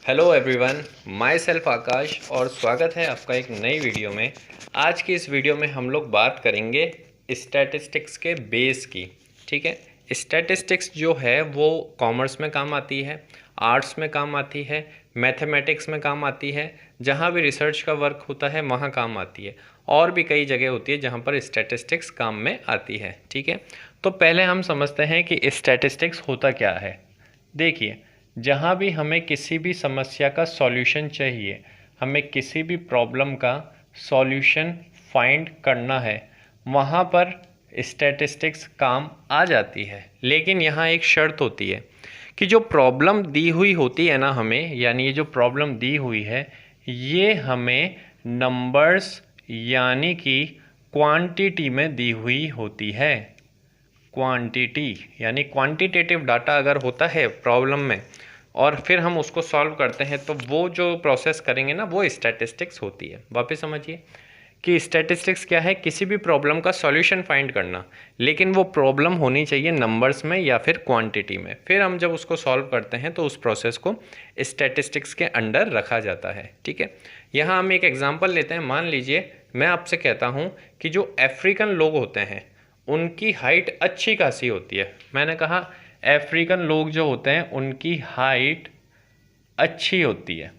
Hello everyone, my self आकाश और स्वागत है आपका एक नई वीडियो में। आज की इस वीडियो में हम लोग बात करेंगे स्टैटिस्टिक्स के बेस की। ठीक है, स्टैटिस्टिक्स जो है वो कॉमर्स में काम आती है, आर्ट्स में काम आती है, मैथमेटिक्स में काम आती है, जहाँ भी रिसर्च का वर्क होता है वहाँ काम आती है, और भी कई जगह होती है जहाँ पर स्टैटिस्टिक्स काम में आती है। ठीक है, तो पहले हम समझते हैं कि स्टैटिस्टिक्स होता क्या है। देखिए, जहाँ भी हमें किसी भी समस्या का सॉल्यूशन चाहिए, हमें किसी भी प्रॉब्लम का सॉल्यूशन फाइंड करना है, वहाँ पर स्टैटिस्टिक्स काम आ जाती है। लेकिन यहाँ एक शर्त होती है कि जो प्रॉब्लम दी हुई होती है ना हमें, यानी ये जो प्रॉब्लम दी हुई है ये हमें नंबर्स यानी कि क्वांटिटी में दी हुई होती है। क्वांटिटी यानी क्वांटिटेटिव डाटा अगर होता है प्रॉब्लम में और फिर हम उसको सॉल्व करते हैं तो वो जो प्रोसेस करेंगे ना वो स्टैटिस्टिक्स होती है। वापस समझिए कि स्टैटिस्टिक्स क्या है, किसी भी प्रॉब्लम का सॉल्यूशन फाइंड करना, लेकिन वो प्रॉब्लम होनी चाहिए नंबर्स में या फिर क्वांटिटी में। फिर हम जब उसको सॉल्व करते हैं तो उस प्रोसेस को स्टैटिस्टिक्स के अंडर रखा जाता है। ठीक है, यहाँ हम एक एग्जांपल लेते हैं। मान लीजिए मैं आपसे कहता हूँ कि जो अफ्रीकन लोग होते हैं उनकी हाइट अच्छी खासी होती है। मैंने कहा अफ्रीकन लोग जो होते हैं उनकी हाइट अच्छी होती है,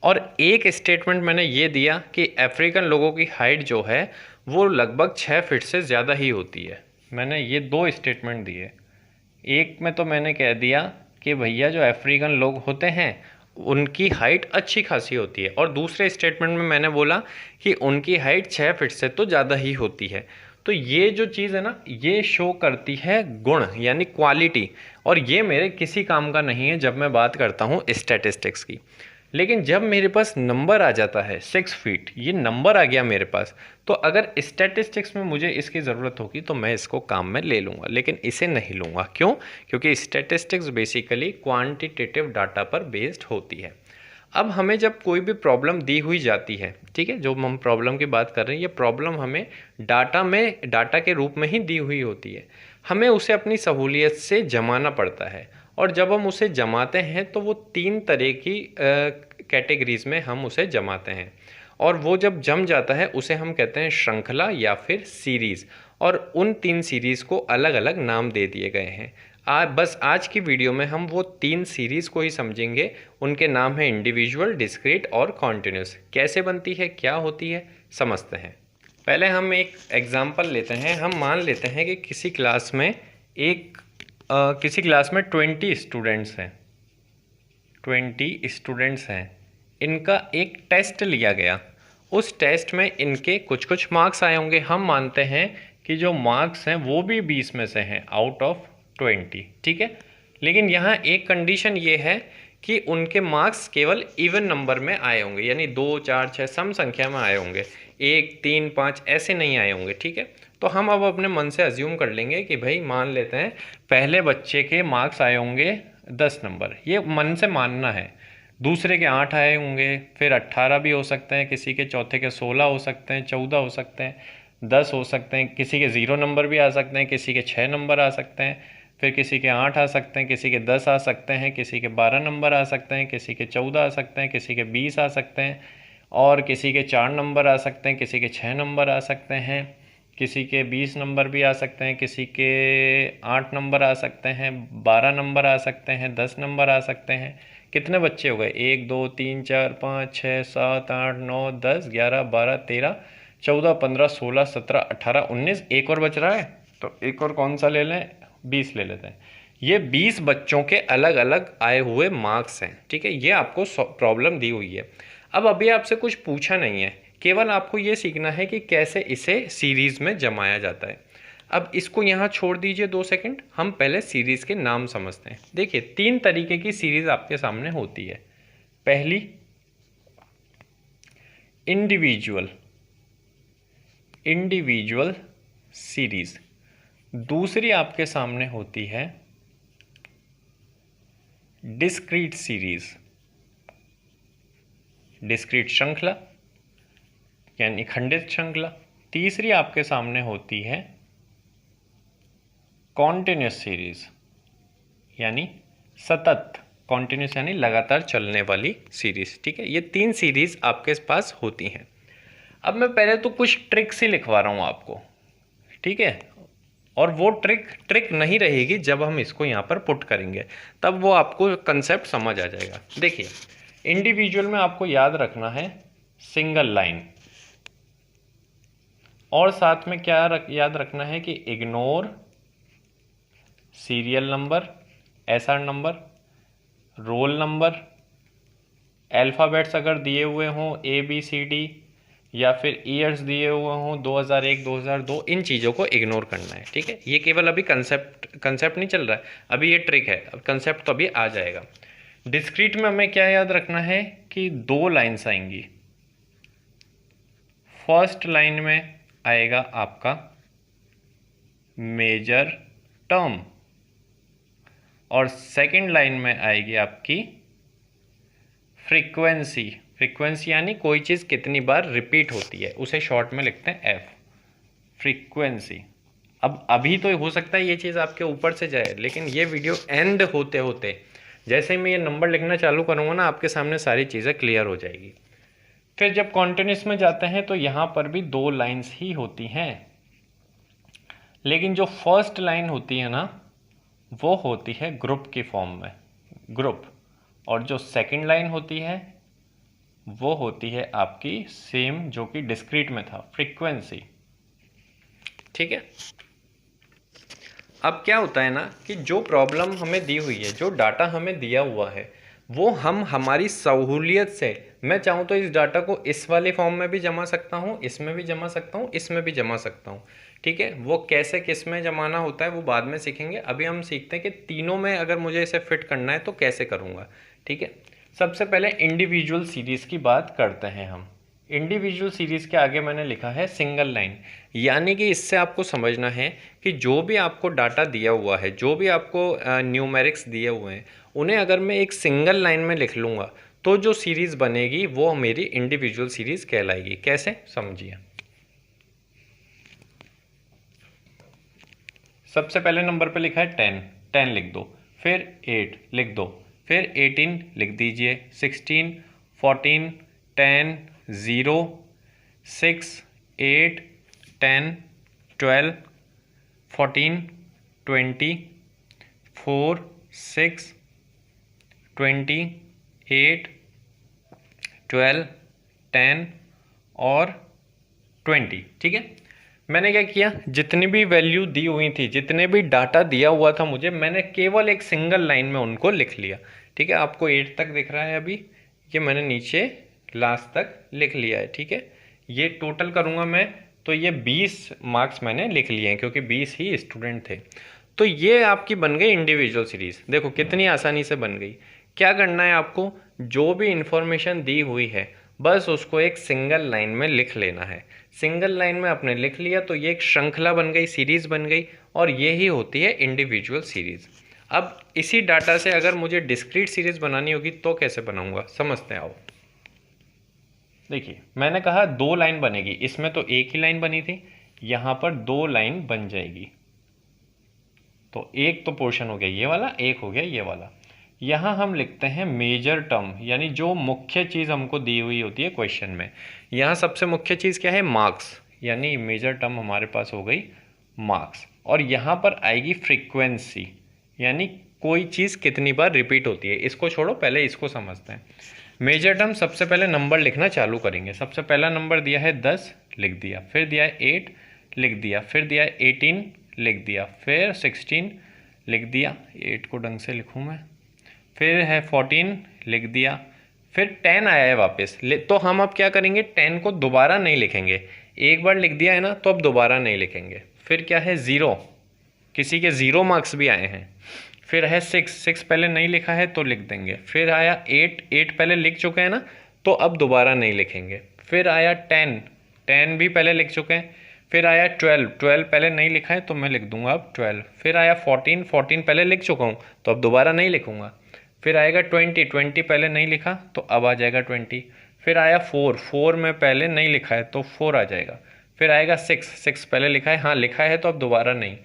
और एक स्टेटमेंट मैंने ये दिया कि अफ्रीकन लोगों की हाइट जो है वो लगभग 6 फीट से ज़्यादा ही होती है। मैंने ये दो स्टेटमेंट दिए। एक में तो मैंने कह दिया कि भैया जो अफ्रीकन लोग होते हैं उनकी हाइट अच्छी खासी होती है, और दूसरे स्टेटमेंट में मैंने बोला कि उनकी हाइट 6 फीट से तो ज़्यादा ही होती है। तो ये जो चीज़ है ना ये शो करती है गुण यानी क्वालिटी, और ये मेरे किसी काम का नहीं है जब मैं बात करता हूँ स्टैटिस्टिक्स की। लेकिन जब मेरे पास नंबर आ जाता है 6 फीट, ये नंबर आ गया मेरे पास, तो अगर स्टैटिस्टिक्स में मुझे इसकी ज़रूरत होगी तो मैं इसको काम में ले लूँगा, लेकिन इसे नहीं लूँगा। क्यों? क्योंकि स्टैटिस्टिक्स बेसिकली क्वांटिटेटिव डाटा पर बेस्ड होती है। अब हमें जब कोई भी प्रॉब्लम दी हुई जाती है, ठीक है, जो हम प्रॉब्लम की बात कर रहे हैं ये प्रॉब्लम हमें डाटा के रूप में ही दी हुई होती है। हमें उसे अपनी सहूलियत से जमाना पड़ता है, और जब हम उसे जमाते हैं तो वो 3 तरह की कैटेगरीज में हम उसे जमाते हैं, और वो जब जम जाता है उसे हम कहते हैं श्रृंखला या फिर सीरीज़। और उन 3 सीरीज़ को अलग अलग नाम दे दिए गए हैं। बस आज की वीडियो में हम वो 3 सीरीज़ को ही समझेंगे। उनके नाम है इंडिविजुअल, डिस्क्रीट और कॉन्टिन्यूस। कैसे बनती है, क्या होती है, समझते हैं। पहले हम एक एग्जांपल लेते हैं। हम मान लेते हैं कि किसी क्लास में 20 स्टूडेंट्स हैं। 20 स्टूडेंट्स हैं, इनका एक टेस्ट लिया गया। उस टेस्ट में इनके कुछ कुछ मार्क्स आए होंगे। हम मानते हैं कि जो मार्क्स हैं वो भी 20 में से हैं आउट ऑफ 20। ठीक है, लेकिन यहाँ एक कंडीशन ये है कि उनके मार्क्स केवल इवन नंबर में आए होंगे, यानी 2 4 6 सम संख्या में आए होंगे, 1 3 5 ऐसे नहीं आए होंगे। ठीक है, तो हम अब अपने मन से अज्यूम कर लेंगे कि भाई मान लेते हैं पहले बच्चे के मार्क्स आए होंगे 10 नंबर, ये मन से मानना है। दूसरे के 8 आए होंगे, फिर 18 भी हो सकते हैं, किसी के चौथे के 16 हो सकते हैं, 14 हो सकते हैं, 10 हो सकते हैं, किसी के 0 नंबर भी आ सकते हैं, किसी के 6 नंबर आ सकते हैं, फिर किसी के 8 आ सकते हैं, किसी के 10 आ सकते हैं, किसी के 12 नंबर आ सकते हैं, किसी के 14 आ सकते हैं, किसी के 20 आ सकते हैं, और किसी के 4 नंबर आ सकते हैं, किसी के 6 नंबर आ सकते हैं, किसी के 20 नंबर भी आ सकते हैं, किसी के 8 नंबर आ सकते हैं, 12 नंबर आ सकते हैं, 10 नंबर आ सकते हैं। कितने बच्चे हो गए? 1 2 3 4 5 6 7 8 9 10 11 12 13 14 15 16 17 18 19, एक और बच रहा है, तो एक और कौन सा ले लें? 20 ले लेते हैं। ये 20 बच्चों के अलग अलग आए हुए मार्क्स हैं। ठीक है, ये आपको प्रॉब्लम दी हुई है। अब अभी आपसे कुछ पूछा नहीं है, केवल आपको ये सीखना है कि कैसे इसे सीरीज़ में जमाया जाता है। अब इसको यहाँ छोड़ दीजिए 2 सेकंड, हम पहले सीरीज़ के नाम समझते हैं। देखिए 3 तरीके की सीरीज़ आपके सामने होती है। पहली इंडिविजुअल सीरीज़, दूसरी आपके सामने होती है डिस्क्रीट सीरीज़, डिस्क्रीट श्रृंखला यानी खंडित श्रृंखला। तीसरी आपके सामने होती है कॉन्टिन्यूस सीरीज़ यानी सतत, कॉन्टिन्यूस यानी लगातार चलने वाली सीरीज। ठीक है, ये 3 सीरीज आपके पास होती हैं। अब मैं पहले तो कुछ ट्रिक्स ही लिखवा रहा हूँ आपको, ठीक है, और वो ट्रिक नहीं रहेगी जब हम इसको यहाँ पर पुट करेंगे, तब वो आपको कंसेप्ट समझ आ जाएगा। देखिए, इंडिविजुअल में आपको याद रखना है सिंगल लाइन, और साथ में क्या याद रखना है कि ignore serial number, SR number, roll number, alphabets अगर दिए हुए हों ABCD, या फिर ईयर्स दिए हुए हों 2001 2002, इन चीज़ों को इग्नोर करना है। ठीक है, ये केवल अभी कंसेप्ट नहीं चल रहा है, अभी ये ट्रिक है, अब कंसेप्ट तो अभी आ जाएगा। डिस्क्रीट में हमें क्या याद रखना है कि 2 लाइन्स आएंगी। फर्स्ट लाइन में आएगा आपका मेजर टर्म, और सेकंड लाइन में आएगी आपकी फ्रीक्वेंसी। फ्रीक्वेंसी यानी कोई चीज़ कितनी बार रिपीट होती है, उसे शॉर्ट में लिखते हैं F, फ्रीक्वेंसी। अब अभी तो हो सकता है ये चीज़ आपके ऊपर से जाए, लेकिन ये वीडियो एंड होते होते जैसे ही मैं ये नंबर लिखना चालू करूँगा ना, आपके सामने सारी चीज़ें क्लियर हो जाएगी। फिर जब कॉन्टिन्यूस में जाते हैं तो यहाँ पर भी 2 लाइन्स ही होती हैं, लेकिन जो फर्स्ट लाइन होती है ना, वो होती है ग्रुप की फॉर्म में, ग्रुप, और जो सेकंड लाइन होती है वो होती है आपकी सेम जो कि डिस्क्रीट में था, फ्रीक्वेंसी। ठीक है, अब क्या होता है ना कि जो प्रॉब्लम हमें दी हुई है, जो डाटा हमें दिया हुआ है, वो हम हमारी सहूलियत से, मैं चाहूँ तो इस डाटा को इस वाले फॉर्म में भी जमा सकता हूँ, इसमें भी जमा सकता हूँ, इसमें भी जमा सकता हूँ। ठीक है, वो कैसे किस में जमाना होता है वो बाद में सीखेंगे, अभी हम सीखते हैं कि तीनों में अगर मुझे इसे फिट करना है तो कैसे करूँगा। ठीक है, सबसे पहले इंडिविजुअल सीरीज़ की बात करते हैं हम। इंडिविजुअल सीरीज़ के आगे मैंने लिखा है सिंगल लाइन, यानी कि इससे आपको समझना है कि जो भी आपको डाटा दिया हुआ है, जो भी आपको न्यूमेरिक्स दिए हुए हैं, उन्हें अगर मैं एक सिंगल लाइन में लिख लूँगा तो जो सीरीज़ बनेगी वो मेरी इंडिविजुअल सीरीज़ कहलाएगी। कैसे, समझिए। सबसे पहले नंबर पे लिखा है 10, 10 लिख दो, फिर 8 लिख दो, फिर 18 लिख दीजिए, 16, 14, 10, 0, 6, 8, 10, 12, 14, 20, 4, 6, 20, 8, 12, 10 और 20। ठीक है, मैंने क्या किया, जितनी भी वैल्यू दी हुई थी, जितने भी डाटा दिया हुआ था मुझे, मैंने केवल एक सिंगल लाइन में उनको लिख लिया। ठीक है, आपको 8 तक दिख रहा है अभी, ये मैंने नीचे लास्ट तक लिख लिया है। ठीक है, ये टोटल करूँगा मैं तो ये 20 मार्क्स मैंने लिख लिए हैं, क्योंकि 20 ही स्टूडेंट थे। तो ये आपकी बन गई इंडिविजुअल सीरीज़। देखो कितनी आसानी से बन गई। क्या करना है आपको, जो भी इंफॉर्मेशन दी हुई है बस उसको एक सिंगल लाइन में लिख लेना है। सिंगल लाइन में आपने लिख लिया तो ये एक श्रृंखला बन गई, सीरीज़ बन गई, और ये ही होती है इंडिविजुअल सीरीज़। अब इसी डाटा से अगर मुझे डिस्क्रीट सीरीज़ बनानी होगी तो कैसे बनाऊंगा, समझते हैं आओ। देखिए, मैंने कहा 2 लाइन बनेगी, इसमें तो एक ही लाइन बनी थी, यहाँ पर 2 लाइन बन जाएगी। तो एक तो पोर्शन हो गया ये वाला, एक हो गया ये वाला। यहाँ हम लिखते हैं मेजर टर्म, यानी जो मुख्य चीज़ हमको दी हुई होती है क्वेश्चन में। यहाँ सबसे मुख्य चीज़ क्या है, मार्क्स, यानी मेजर टर्म हमारे पास हो गई मार्क्स। और यहाँ पर आएगी फ्रीक्वेंसी, यानी कोई चीज़ कितनी बार रिपीट होती है। इसको छोड़ो, पहले इसको समझते हैं। मेजर टर्म, सबसे पहले नंबर लिखना चालू करेंगे। सबसे पहला नंबर दिया है 10, लिख दिया, फिर दिया है 8, लिख दिया, फिर दिया है 18, लिख दिया, फिर 16 लिख दिया, 8 को ढंग से लिखूँ मैं, फिर है 14 लिख दिया, फिर 10 आया है वापस। तो हम अब क्या करेंगे, 10 को दोबारा नहीं लिखेंगे, एक बार लिख दिया है ना तो अब दोबारा नहीं लिखेंगे। फिर क्या है 0, किसी के 0 मार्क्स भी आए हैं। फिर है 6 पहले नहीं लिखा है तो लिख देंगे। फिर आया 8 पहले लिख चुके हैं ना तो अब दोबारा नहीं लिखेंगे। फिर आया 10 भी पहले लिख चुके हैं। फिर आया 12 पहले नहीं लिखा है तो मैं लिख दूंगा अब 12। फिर आया 14 पहले लिख चुका हूँ तो अब दोबारा नहीं लिखूंगा। फिर आएगा 20 पहले नहीं लिखा तो अब आ जाएगा 20। फिर आया 4 में पहले नहीं लिखा है तो 4 आ जाएगा। फिर आएगा 6 पहले लिखा है, हाँ लिखा है तो अब दोबारा नहीं।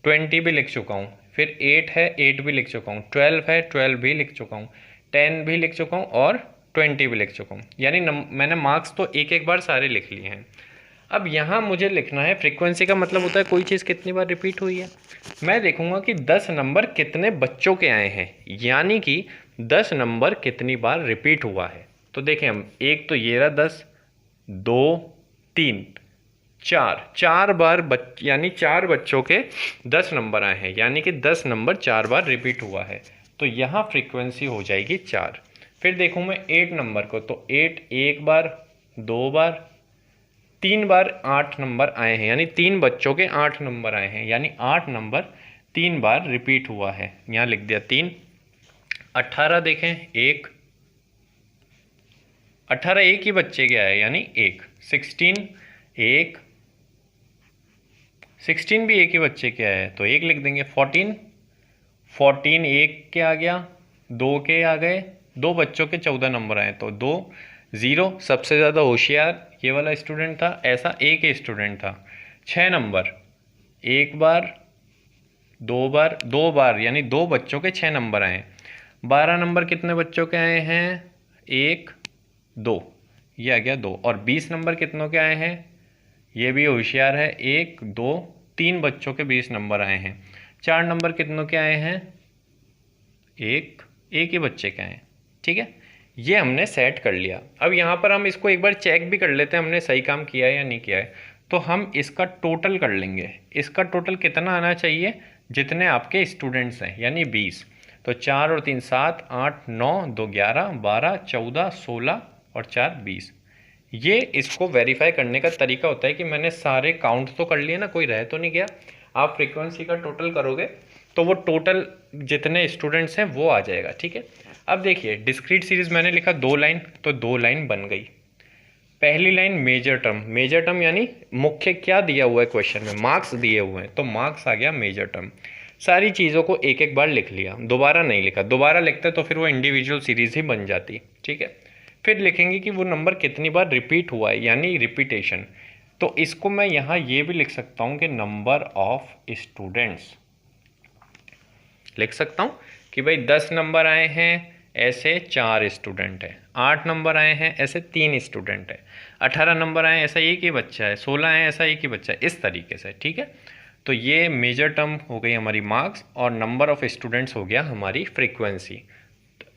20 भी लिख चुका हूँ, फिर 8 है, 8 भी लिख चुका हूँ, 12 है, 12 भी लिख चुका हूँ, 10 भी लिख चुका हूँ और 20 भी लिख चुका हूँ। यानी मैंने मार्क्स तो एक एक बार सारे लिख लिए हैं। अब यहाँ मुझे लिखना है, फ्रीक्वेंसी का मतलब होता है कोई चीज़ कितनी बार रिपीट हुई है। मैं देखूंगा कि 10 नंबर कितने बच्चों के आए हैं, यानी कि 10 नंबर कितनी बार रिपीट हुआ है। तो देखें हम, एक तो ये रहा 10, 2, 3, 4 बार यानी 4 बच्चों के 10 नंबर आए हैं, यानी कि 10 नंबर 4 बार रिपीट हुआ है। तो यहाँ फ्रीक्वेंसी हो जाएगी 4। फिर देखूँ मैं 8 नंबर को, तो 8 एक बार, 2 बार, 3 बार 8 नंबर आए हैं, यानी 3 बच्चों के 8 नंबर आए हैं, यानी 8 नंबर 3 बार रिपीट हुआ है। यहाँ लिख दिया 3। 18 देखें, 1, 18 एक ही बच्चे के आए, यानी 1। 16, 1, 16 भी एक ही बच्चे के आए, तो 1 लिख देंगे। 14, 14 एक के आ गया, 2 के आ गए, 2 बच्चों के 14 नंबर आए, तो 2। 0 सबसे ज़्यादा होशियार ये वाला स्टूडेंट था, ऐसा एक ही स्टूडेंट था। 6 नंबर, एक बार, 2 बार, यानी 2 बच्चों के 6 नंबर आए। 12 नंबर कितने बच्चों के आए हैं, 1, 2, ये आ गया 2। और 20 नंबर कितनों के आए हैं, ये भी होशियार है, 1, 2, 3 बच्चों के 20 नंबर आए हैं। 4 नंबर कितनों के आए हैं, एक ही बच्चे के आए। ठीक है, ये हमने सेट कर लिया। अब यहाँ पर हम इसको एक बार चेक भी कर लेते हैं हमने सही काम किया है या नहीं किया है। तो हम इसका टोटल कर लेंगे, इसका टोटल कितना आना चाहिए, जितने आपके स्टूडेंट्स हैं, यानी 20। तो 4 और 3 7, 8, 9, 2 11, 12, 14, 16 और 4 20। ये इसको वेरीफाई करने का तरीका होता है कि मैंने सारे काउंट तो कर लिए ना, कोई रह तो नहीं गया। आप फ्रीक्वेंसी का टोटल करोगे तो वो टोटल जितने स्टूडेंट्स हैं वो आ जाएगा। ठीक है, अब देखिए डिस्क्रीट सीरीज मैंने लिखा 2 लाइन, तो 2 लाइन बन गई। पहली line major term, major term यानी मुख्य क्या दिया हुआ है क्वेश्चन में, मार्क्स दिए हुए हैं, तो मार्क्स आ गया मेजर टर्म। सारी चीज़ों को एक एक बार लिख लिया, दोबारा नहीं लिखा, दोबारा लिखते तो फिर वो इंडिविजुअल सीरीज ही बन जाती। ठीक है, फिर लिखेंगे कि वो नंबर कितनी बार रिपीट हुआ है, यानी रिपीटेशन। तो इसको मैं यहाँ ये भी लिख सकता हूँ कि नंबर ऑफ स्टूडेंट्स लिख सकता हूँ कि भाई 10 नंबर आए हैं, ऐसे 4 स्टूडेंट हैं। 8 नंबर आए हैं, ऐसे 3 स्टूडेंट हैं। 18 नंबर आए, ऐसा एक ही बच्चा है। 16 आए, ऐसा एक ही बच्चा है, इस तरीके से। ठीक है, तो ये मेजर टर्म हो गई हमारी मार्क्स, और नंबर ऑफ स्टूडेंट्स हो गया हमारी फ्रीक्वेंसी।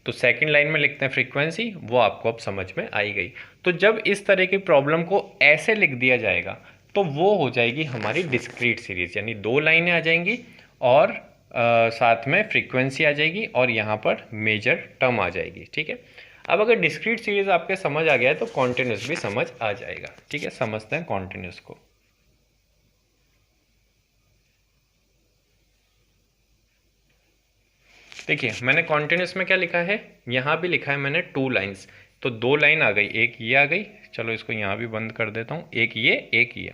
तो सेकंड लाइन में लिखते हैं फ्रीक्वेंसी, वो आपको अब समझ में आई गई। तो जब इस तरह की प्रॉब्लम को ऐसे लिख दिया जाएगा तो वो हो जाएगी हमारी डिस्क्रीट सीरीज, यानी 2 लाइनें आ जाएंगी और साथ में फ्रीक्वेंसी आ जाएगी और यहाँ पर मेजर टर्म आ जाएगी। ठीक है, अब अगर डिस्क्रीट सीरीज आपके समझ आ गया है तो कॉन्टिन्यूस भी समझ आ जाएगा। ठीक है, समझते हैं कॉन्टिन्यूस को। देखिए मैंने कॉन्टिन्यूस में क्या लिखा है, यहाँ भी लिखा है मैंने 2 लाइन्स, तो 2 लाइन आ गई, एक ये आ गई। चलो इसको यहाँ भी बंद कर देता हूँ, एक ये।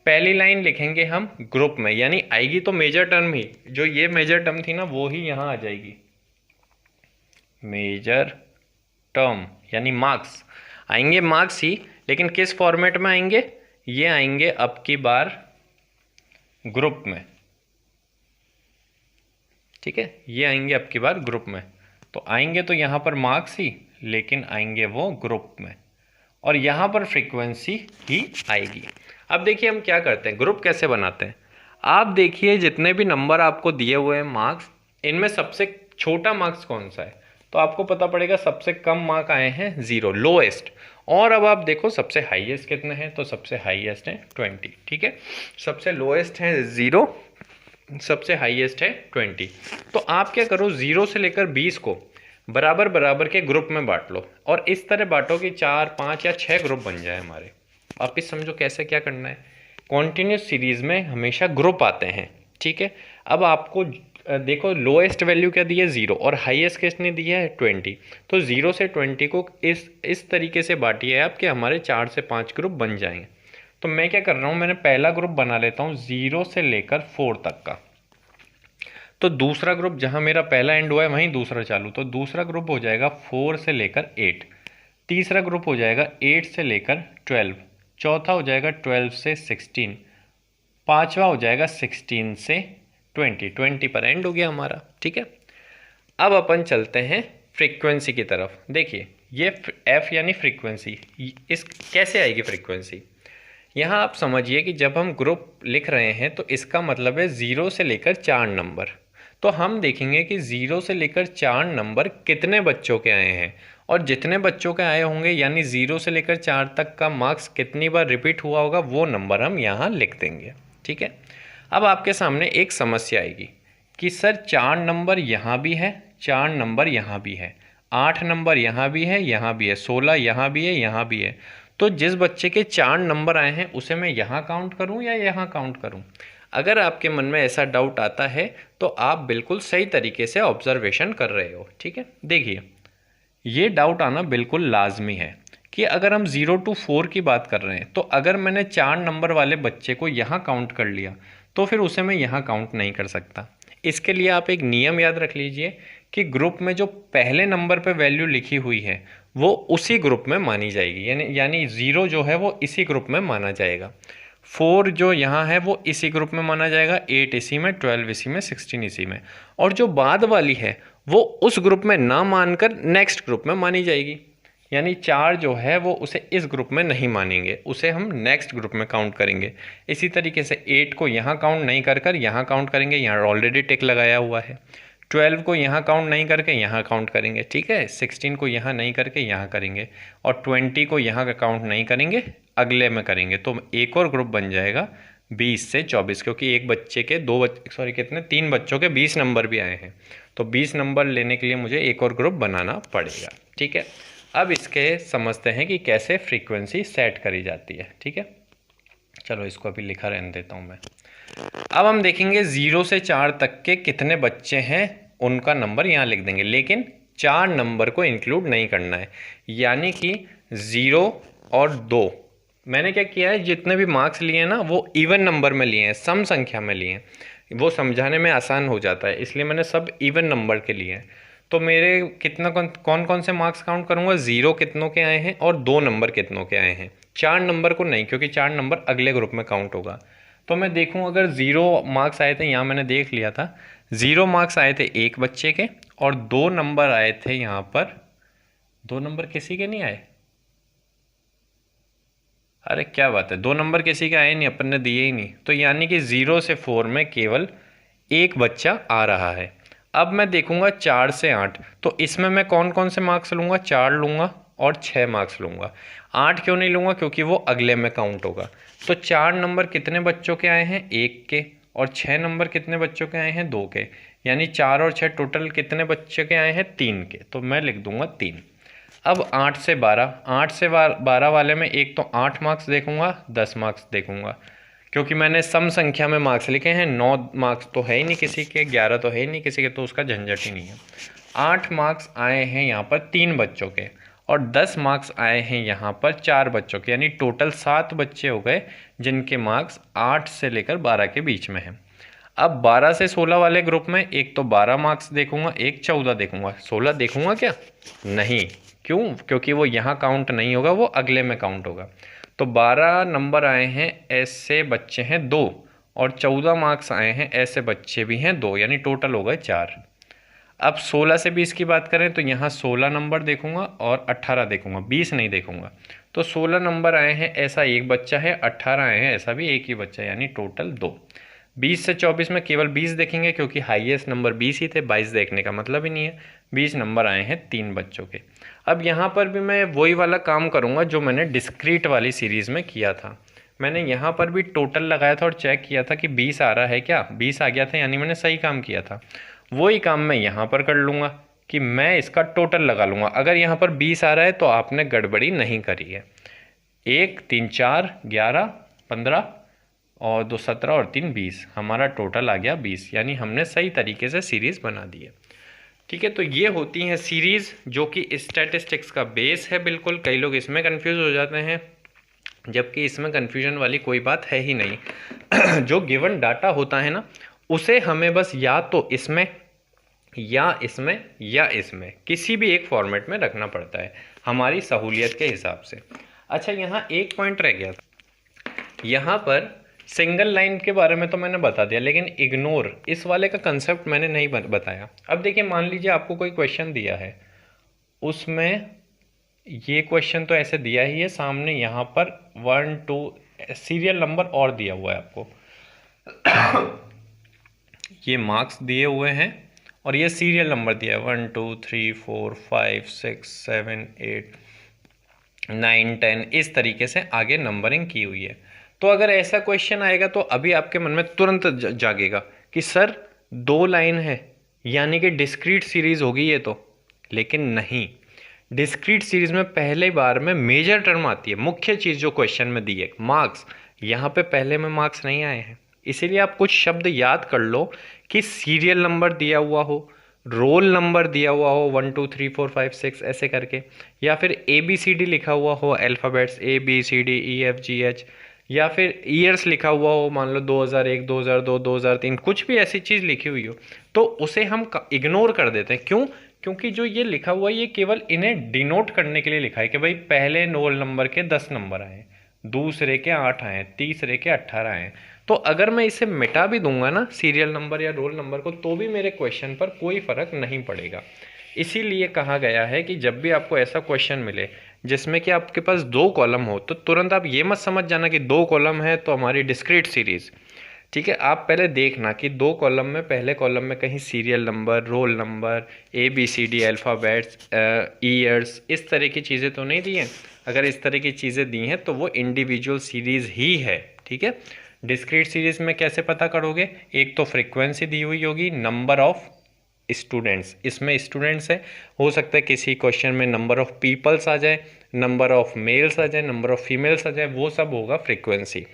पहली लाइन लिखेंगे हम ग्रुप में, यानी आएगी तो मेजर टर्म ही, जो ये मेजर टर्म थी ना वो ही यहाँ आ जाएगी। मेजर टर्म यानी मार्क्स आएंगे, मार्क्स ही, लेकिन किस फॉर्मेट में आएंगे, ये आएंगे अब की बार ग्रुप में। ठीक है, ये आएंगे अब की बार ग्रुप में, तो आएंगे तो यहाँ पर मार्क्स ही, लेकिन आएंगे वो ग्रुप में, और यहाँ पर फ्रीक्वेंसी ही आएगी। अब देखिए हम क्या करते हैं, ग्रुप कैसे बनाते हैं। आप देखिए जितने भी नंबर आपको दिए हुए हैं मार्क्स, इनमें सबसे छोटा मार्क्स कौन सा है, तो आपको पता पड़ेगा सबसे कम मार्क आए हैं 0, लोएस्ट। और अब आप देखो सबसे हाईएस्ट कितने हैं, तो सबसे हाईएस्ट है 20। ठीक है, सबसे लोएस्ट है 0, सबसे हाईएस्ट है 20। तो आप क्या करो, 0 से लेकर 20 को बराबर बराबर के ग्रुप में बांट लो, और इस तरह बांटो कि 4, 5 या 6 ग्रुप बन जाए हमारे। आप इस समझो कैसे क्या करना है। कॉन्टिन्यूस सीरीज में हमेशा ग्रुप आते हैं। ठीक है, अब आपको देखो लोएस्ट वैल्यू क्या दी है 0 और हाईएस्ट किसने दी है 20, तो 0 से 20 को इस तरीके से बांटिए आप कि हमारे 4 से 5 ग्रुप बन जाएंगे। तो मैं क्या कर रहा हूँ, मैंने पहला ग्रुप बना लेता हूँ 0 से लेकर 4 तक का, तो दूसरा ग्रुप जहाँ मेरा पहला एंड हुआ है वहीं दूसरा चालू, तो दूसरा ग्रुप हो जाएगा 4 से लेकर 8, तीसरा ग्रुप हो जाएगा 8 से लेकर 12, चौथा हो जाएगा 12 से 16, पांचवा हो जाएगा 16 से 20 पर एंड हो गया हमारा। ठीक है, अब अपन चलते हैं फ्रीक्वेंसी की तरफ। देखिए ये एफ यानी फ्रीक्वेंसी, इस कैसे आएगी फ्रीक्वेंसी। यहाँ आप समझिए कि जब हम ग्रुप लिख रहे हैं तो इसका मतलब है 0 से लेकर 4 नंबर। तो हम देखेंगे कि 0 से लेकर 4 नंबर कितने बच्चों के आए हैं, और जितने बच्चों के आए होंगे यानी 0 से लेकर 4 तक का मार्क्स कितनी बार रिपीट हुआ होगा वो नंबर हम यहाँ लिख देंगे। ठीक है, अब आपके सामने एक समस्या आएगी कि सर 4 नंबर यहाँ भी है, 4 नंबर यहाँ भी है, 8 नंबर यहाँ भी है, यहाँ भी है, 16 यहाँ भी है, यहाँ भी है। तो जिस बच्चे के 4 नंबर आए हैं उसे मैं यहाँ काउंट करूँ या यहाँ काउंट करूँ। अगर आपके मन में ऐसा डाउट आता है तो आप बिल्कुल सही तरीके से ऑब्जर्वेशन कर रहे हो। ठीक है, देखिए ये डाउट आना बिल्कुल लाजमी है कि अगर हम 0 to 4 की बात कर रहे हैं तो अगर मैंने 4 नंबर वाले बच्चे को यहाँ काउंट कर लिया तो फिर उसे मैं यहाँ काउंट नहीं कर सकता। इसके लिए आप एक नियम याद रख लीजिए कि ग्रुप में जो पहले नंबर पे वैल्यू लिखी हुई है वो उसी ग्रुप में मानी जाएगी, यानी 0 जो है वो इसी ग्रुप में माना जाएगा, 4 जो यहाँ है वो इसी ग्रुप में माना जाएगा, 8 इसी में, 12 इसी में, 16 इसी में, और जो बाद वाली है वो उस ग्रुप में ना मानकर नेक्स्ट ग्रुप में मानी जाएगी। यानी 4 जो है वो उसे इस ग्रुप में नहीं मानेंगे, उसे हम नेक्स्ट ग्रुप में काउंट करेंगे। इसी तरीके से 8 को यहाँ काउंट नहीं कर कर यहाँ काउंट करेंगे, यहाँ ऑलरेडी टिक लगाया हुआ है। 12 को यहाँ काउंट नहीं करके यहाँ काउंट करेंगे। ठीक है, 16 को यहाँ नहीं करके यहाँ करेंगे, और 20 को यहाँ का काउंट नहीं करेंगे, अगले में करेंगे। तो एक और ग्रुप बन जाएगा 20 से 24, क्योंकि एक बच्चे के तीन बच्चों के 20 नंबर भी आए हैं, तो 20 नंबर लेने के लिए मुझे एक और ग्रुप बनाना पड़ेगा। ठीक है, अब इसके समझते हैं कि कैसे फ्रीक्वेंसी सेट करी जाती है। ठीक है, चलो इसको अभी लिखा रहने देता हूँ मैं। अब हम देखेंगे 0 से 4 तक के कितने बच्चे हैं उनका नंबर यहाँ लिख देंगे, लेकिन 4 नंबर को इंक्लूड नहीं करना है। यानी कि 0 और 2 मैंने क्या किया है, जितने भी मार्क्स लिए हैं ना वो इवन नंबर में लिए हैं, सम संख्या में लिए हैं, वो समझाने में आसान हो जाता है, इसलिए मैंने सब इवन नंबर के लिए हैं। तो मेरे कौन कौन से मार्क्स काउंट करूँगा, 0 कितनों के आए हैं और 2 नंबर कितनों के आए हैं। 4 नंबर को नहीं, क्योंकि 4 नंबर अगले ग्रुप में काउंट होगा। तो मैं देखूं अगर 0 मार्क्स आए थे, यहाँ मैंने देख लिया था 0 मार्क्स आए थे एक बच्चे के, और 2 नंबर आए थे यहाँ पर, 2 नंबर किसी के नहीं आए। अरे क्या बात है, 2 नंबर किसी के आए नहीं, अपन ने दिए ही नहीं। तो यानी कि 0 से 4 में केवल एक बच्चा आ रहा है। अब मैं देखूंगा 4 से 8, तो इसमें मैं कौन कौन से मार्क्स लूँगा, 4 लूँगा और 6 मार्क्स लूँगा। 8 क्यों नहीं लूँगा, क्योंकि वो अगले में काउंट होगा। तो 4 नंबर कितने बच्चों के आए हैं, 1 के, और 6 नंबर कितने बच्चों के आए हैं, 2 के। यानी 4 और 6 टोटल कितने बच्चे के आए हैं, 3 के। तो मैं लिख दूंगा 3। अब 8 से 12, 8 से 12 वाले में एक तो 8 मार्क्स देखूंगा, 10 मार्क्स देखूंगा, क्योंकि मैंने सम संख्या में मार्क्स लिखे हैं। 9 मार्क्स तो है ही नहीं किसी के, 11 तो है ही नहीं किसी के, तो उसका झंझट ही नहीं है। 8 मार्क्स आए हैं यहाँ पर 3 बच्चों के, और 10 मार्क्स आए हैं यहाँ पर 4 बच्चों के, यानी टोटल 7 बच्चे हो गए जिनके मार्क्स 8 से लेकर 12 के बीच में हैं। अब 12 से 16 वाले ग्रुप में एक तो 12 मार्क्स देखूंगा, एक 14 देखूंगा। 16 देखूंगा क्या, नहीं, क्यों, क्योंकि वो यहाँ काउंट नहीं होगा, वो अगले में काउंट होगा। तो 12 नंबर आए हैं ऐसे बच्चे हैं 2, और 14 मार्क्स आए हैं ऐसे बच्चे भी हैं 2, यानी टोटल हो गए 4। अब 16 से 20 की बात करें तो यहाँ 16 नंबर देखूंगा और 18 देखूंगा, 20 नहीं देखूंगा। तो 16 नंबर आए हैं ऐसा एक बच्चा है, 18 आए हैं ऐसा भी एक ही बच्चा है, यानी टोटल 2। 20 से 24 में केवल 20 देखेंगे, क्योंकि हाईएस्ट नंबर 20 ही थे, 22 देखने का मतलब ही नहीं है। 20 नंबर आए हैं 3 बच्चों के। अब यहाँ पर भी मैं वही वाला काम करूँगा जो मैंने डिस्क्रीट वाली सीरीज़ में किया था। मैंने यहाँ पर भी टोटल लगाया था और चेक किया था कि 20 आ रहा है क्या, 20 आ गया था, यानी मैंने सही काम किया था। वही काम मैं यहाँ पर कर लूँगा कि मैं इसका टोटल लगा लूँगा। अगर यहाँ पर 20 आ रहा है तो आपने गड़बड़ी नहीं करी है। 1 3 4 11 15 और 2 17 और 3 20, हमारा टोटल आ गया 20, यानी हमने सही तरीके से सीरीज़ बना दी है। ठीक है, तो ये होती हैं सीरीज़ जो कि स्टैटिस्टिक्स का बेस है। बिल्कुल कई लोग इसमें कंफ्यूज हो जाते हैं, जबकि इसमें कन्फ्यूजन वाली कोई बात है ही नहीं। जो गिवन डाटा होता है ना, उसे हमें बस या तो इसमें या इसमें या इसमें किसी भी एक फॉर्मेट में रखना पड़ता है हमारी सहूलियत के हिसाब से। अच्छा, यहाँ एक पॉइंट रह गया था। यहाँ पर सिंगल लाइन के बारे में तो मैंने बता दिया, लेकिन इग्नोर इस वाले का कंसेप्ट मैंने नहीं बताया। अब देखिए, मान लीजिए आपको कोई क्वेश्चन दिया है, उसमें ये क्वेश्चन तो ऐसे दिया ही है, सामने यहाँ पर 1 2 सीरियल नंबर और दिया हुआ है आपको ये मार्क्स दिए हुए हैं और ये सीरियल नंबर दिया है 1 2 3 4 5 6 7 8 9 10, इस तरीके से आगे नंबरिंग की हुई है। तो अगर ऐसा क्वेश्चन आएगा तो अभी आपके मन में तुरंत जागेगा कि सर 2 लाइन है, यानी कि डिस्क्रीट सीरीज होगी ये तो। लेकिन नहीं, डिस्क्रीट सीरीज में पहले बार में मेजर टर्म आती है, मुख्य चीज़ जो क्वेश्चन में दी है, मार्क्स। यहाँ पे पहले में मार्क्स नहीं आए हैं, इसीलिए आप कुछ शब्द याद कर लो कि सीरियल नंबर दिया हुआ हो, रोल नंबर दिया हुआ हो 1 2 3 4 5 6 ऐसे करके, या फिर ABCD लिखा हुआ हो, अल्फ़ाबेट्स ABCDEFGH, या फिर ईयर्स लिखा हुआ हो, मान लो 2001 2002 2003, कुछ भी ऐसी चीज़ लिखी हुई हो, तो उसे हम इग्नोर कर देते हैं। क्यों? क्योंकि जो ये लिखा हुआ है ये केवल इन्हें डिनोट करने के लिए लिखा है कि भाई पहले रोल नंबर के 10 नंबर आए, दूसरे के 8 आए, तीसरे के 18 आए। तो अगर मैं इसे मिटा भी दूंगा ना सीरियल नंबर या रोल नंबर को, तो भी मेरे क्वेश्चन पर कोई फर्क नहीं पड़ेगा। इसीलिए कहा गया है कि जब भी आपको ऐसा क्वेश्चन मिले जिसमें कि आपके पास 2 कॉलम हो, तो तुरंत आप ये मत समझ जाना कि 2 कॉलम है तो हमारी डिस्क्रीट सीरीज। ठीक है, आप पहले देखना कि 2 कॉलम में, पहले कॉलम में कहीं serial number, roll number, ABCD alphabets, years, इस तरह की चीज़ें तो नहीं दी हैं। अगर इस तरह की चीज़ें दी हैं तो वो इंडिविजुअल सीरीज़ ही है। ठीक है, डिस्क्रीट सीरीज में कैसे पता करोगे? एक तो फ्रीक्वेंसी दी हुई होगी, नंबर ऑफ स्टूडेंट्स, इसमें स्टूडेंट्स है, हो सकता है किसी क्वेश्चन में नंबर ऑफ पीपल्स आ जाए, नंबर ऑफ मेल्स आ जाए, नंबर ऑफ फीमेल्स आ जाए, वो सब होगा फ्रीक्वेंसी।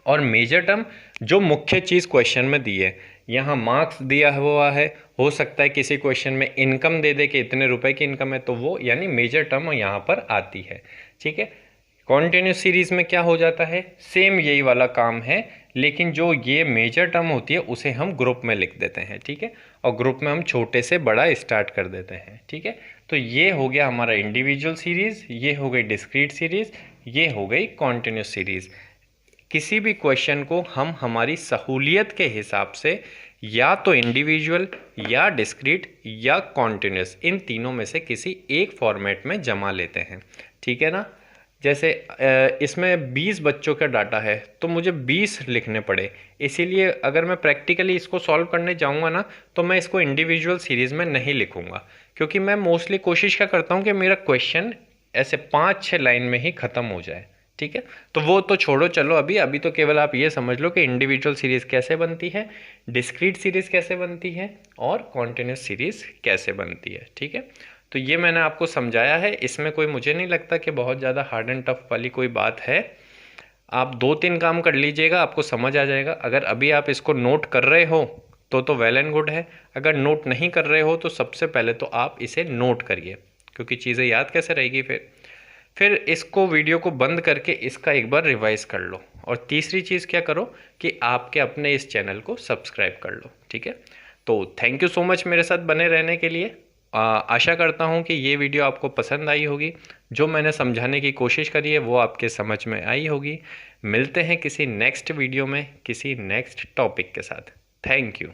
और मेजर टर्म जो मुख्य चीज़ क्वेश्चन में दी है, यहाँ मार्क्स दिया हुआ है, हो सकता है किसी क्वेश्चन में इनकम दे दे कि इतने रुपए की इनकम है, तो वो यानी मेजर टर्म यहाँ पर आती है। ठीक है, कॉन्टिन्यूस सीरीज में क्या हो जाता है, सेम यही वाला काम है, लेकिन जो ये मेजर टर्म होती है उसे हम ग्रुप में लिख देते हैं। ठीक है, और ग्रुप में हम छोटे से बड़ा स्टार्ट कर देते हैं। ठीक है, तो ये हो गया हमारा इंडिविजुअल सीरीज, ये हो गई डिस्क्रीट सीरीज, ये हो गई कॉन्टिन्यूस सीरीज। किसी भी क्वेश्चन को हम हमारी सहूलियत के हिसाब से या तो इंडिविजुअल या डिस्क्रीट या कॉन्टिन्यूस, इन तीनों में से किसी एक फॉर्मेट में जमा लेते हैं। ठीक है ना, जैसे इसमें 20 बच्चों का डाटा है तो मुझे 20 लिखने पड़े, इसीलिए अगर मैं प्रैक्टिकली इसको सॉल्व करने जाऊंगा ना, तो मैं इसको इंडिविजुअल सीरीज़ में नहीं लिखूंगा, क्योंकि मैं मोस्टली कोशिश क्या करता हूं कि मेरा क्वेश्चन ऐसे 5-6 लाइन में ही ख़त्म हो जाए। ठीक है, तो वो तो छोड़ो, चलो अभी तो केवल आप ये समझ लो कि इंडिविजुअल सीरीज़ कैसे बनती है, डिस्क्रीट सीरीज़ कैसे बनती है और कॉन्टिन्यूस सीरीज़ कैसे बनती है। ठीक है, तो ये मैंने आपको समझाया है, इसमें कोई मुझे नहीं लगता कि बहुत ज़्यादा हार्ड एंड टफ वाली कोई बात है। आप 2-3 काम कर लीजिएगा, आपको समझ आ जाएगा। अगर अभी आप इसको नोट कर रहे हो तो वेल एंड गुड है, अगर नोट नहीं कर रहे हो तो सबसे पहले तो आप इसे नोट करिए, क्योंकि चीज़ें याद कैसे रहेगी फिर इसको वीडियो को बंद करके इसका एक बार रिवाइज कर लो। और तीसरी चीज़ क्या करो कि आपके अपने इस चैनल को सब्सक्राइब कर लो। ठीक है, तो थैंक यू सो मच मेरे साथ बने रहने के लिए। आशा करता हूँ कि ये वीडियो आपको पसंद आई होगी, जो मैंने समझाने की कोशिश करी है वो आपके समझ में आई होगी। मिलते हैं किसी नेक्स्ट वीडियो में किसी नेक्स्ट टॉपिक के साथ। Thank you.